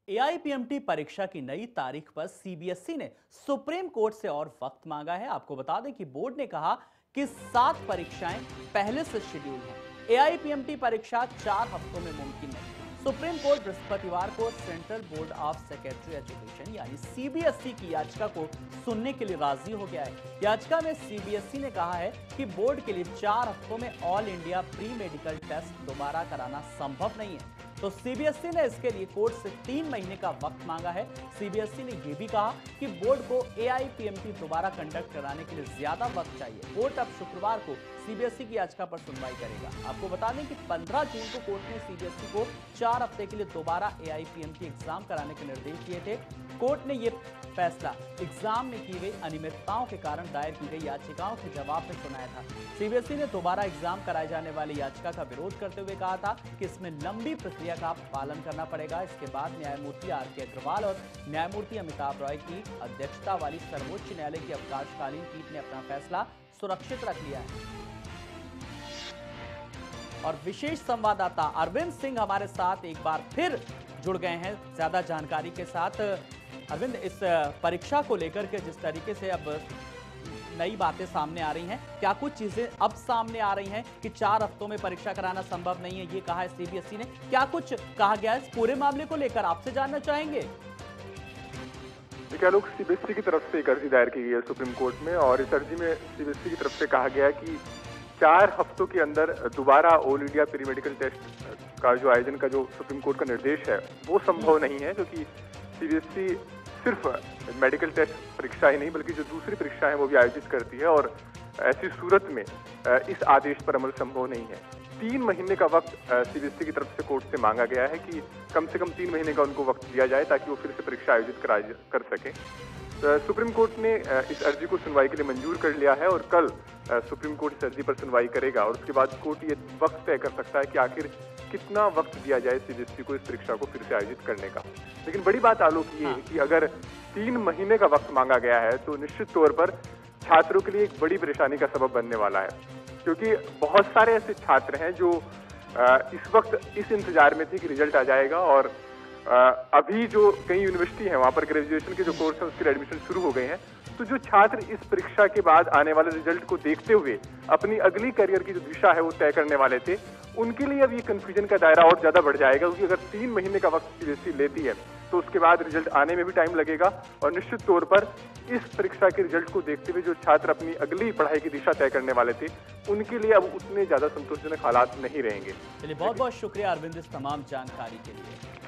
AIPMT परीक्षा की नई तारीख पर सीबीएसई ने सुप्रीम कोर्ट से और वक्त मांगा है। आपको बता दें कि बोर्ड ने कहा कि 7 परीक्षाएं पहले से शेड्यूल हैं। एआईपीएमटी परीक्षा 4 हफ्तों में मुमकिन नहीं। सुप्रीम कोर्ट बृहस्पतिवार को central board of secondary education यानी सीबीएसई की याचिका को सुनने के लिए राजी हो गया है। याचिका में सीबीएसई ने कहा है कि बोर्ड के लिए 4 हफ्तों में all India pre medical test दोबारा कराना संभव नहीं है। तो सीबीएसई ने इसके लिए कोर्ट से 3 महीने का वक्त मांगा है। सीबीएसई ने यह भी कहा कि बोर्ड को एआईपीएमटी दोबारा कंडक्ट कराने के लिए ज्यादा वक्त चाहिए। कोर्ट अब शुक्रवार को सीबीएसई की याचिका पर सुनवाई करेगा। आपको बता दें कि 15 जून को कोर्ट ने सीबीएसई को 4 हफ्ते के लिए दोबारा एआईपीएमटी एग्जाम कराने के निर्देश दिए थे। कोर्ट ने यह फैसला एग्जाम में की गई अनियमितताओं के कारण दायर की गई याचिकाओं के जवाब में सुनाया था। सीबीएसई ने दोबारा एग्जाम कराए जाने वाली याचिका का विरोध करते हुए कहा था कि इसमें लंबी प्रक्रिया का पालन करना पड़ेगा। इसके बाद न्यायमूर्ति आर.के. अग्रवाल और न्यायमूर्ति अमिताभ रॉय की अध्यक्षता वाली सर्वोच्च न्यायालय की अवकाशकालीन पीठ ने अपना फैसला सुरक्षित रख लिया है। और विशेष संवाददाता अरविंद सिंह हमारे साथ एक बार फिर जुड़ गए हैं ज्यादा जानकारी के साथ। अरविंद, इस परीक्षा को लेकर के जिस तरीके से अब नई बातें सामने आ रही हैं, क्या कुछ चीजें अब सामने आ रही हैं कि 4 हफ्तों में परीक्षा कराना संभव नहीं है, ये कहा है सीबीएसई ने, क्या कुछ कहा गया है इस पूरे मामले को लेकर, आपसे जानना चाहेंगे। क्या लोग सीबीएसई की तरफ से एक अर्जी दायर की गई है सुप्रीम कोर्ट में, और इस अर्जी में सीबीएसई की तरफ से कहा गया है कि 4 हफ्तों के अंदर दोबारा all India pre medical test का जो आयोजन का जो सुप्रीम कोर्ट का निर्देश है वो संभव नहीं है, क्योंकि सीबीएसई सिर्फ मेडिकल टेस्ट परीक्षा ही नहीं बल्कि जो दूसरी परीक्षा है वो भी आयोजित करती है, और ऐसी सूरत में इस आदेश पर अमल संभव नहीं है। 3 महीने का वक्त सीबीएसई की तरफ से कोर्ट से मांगा गया है कि कम से कम 3 महीने का उनको वक्त दिया जाए ताकि वो फिर से परीक्षा आयोजित कर सके। सुप्रीम कोर्ट ने इस अर्जी को सुनवाई के लिए मंजूर कर लिया है, और कल सुप्रीम कोर्ट इस अर्जी पर सुनवाई करेगा, और उसके बाद कोर्ट ये वक्त तय कर सकता है कि आखिर कितना वक्त दिया जाए सीबीएसई को इस परीक्षा को फिर से आयोजित करने का। लेकिन बड़ी बात आलोक ये है कि अगर 3 महीने का वक्त मांगा गया है तो निश्चित तौर पर छात्रों के लिए एक बड़ी परेशानी का सबब बनने वाला है, क्योंकि बहुत सारे ऐसे छात्र हैं जो इस वक्त इस इंतजार में थे कि रिजल्ट आ जाएगा, और अभी जो कई यूनिवर्सिटी है वहां पर ग्रेजुएशन के जो कोर्स है उसके एडमिशन शुरू हो गए हैं। तो जो छात्र इस परीक्षा के बाद आने वाले रिजल्ट को देखते हुए अपनी अगली करियर की जो दिशा है वो तय करने वाले थे, उनके लिए अब ये कंफ्यूजन का दायरा और ज्यादा बढ़ जाएगा, क्योंकि अगर 3 महीने का वक्त सीबीएसई लेती है तो उसके बाद रिजल्ट आने में भी टाइम लगेगा, और निश्चित तौर पर इस परीक्षा के रिजल्ट को देखते हुए जो छात्र अपनी अगली पढ़ाई की दिशा तय करने वाले थे उनके लिए अब उतने ज्यादा संतोषजनक हालात नहीं रहेंगे। चलिए, बहुत बहुत शुक्रिया अरविंद इस तमाम जानकारी के लिए।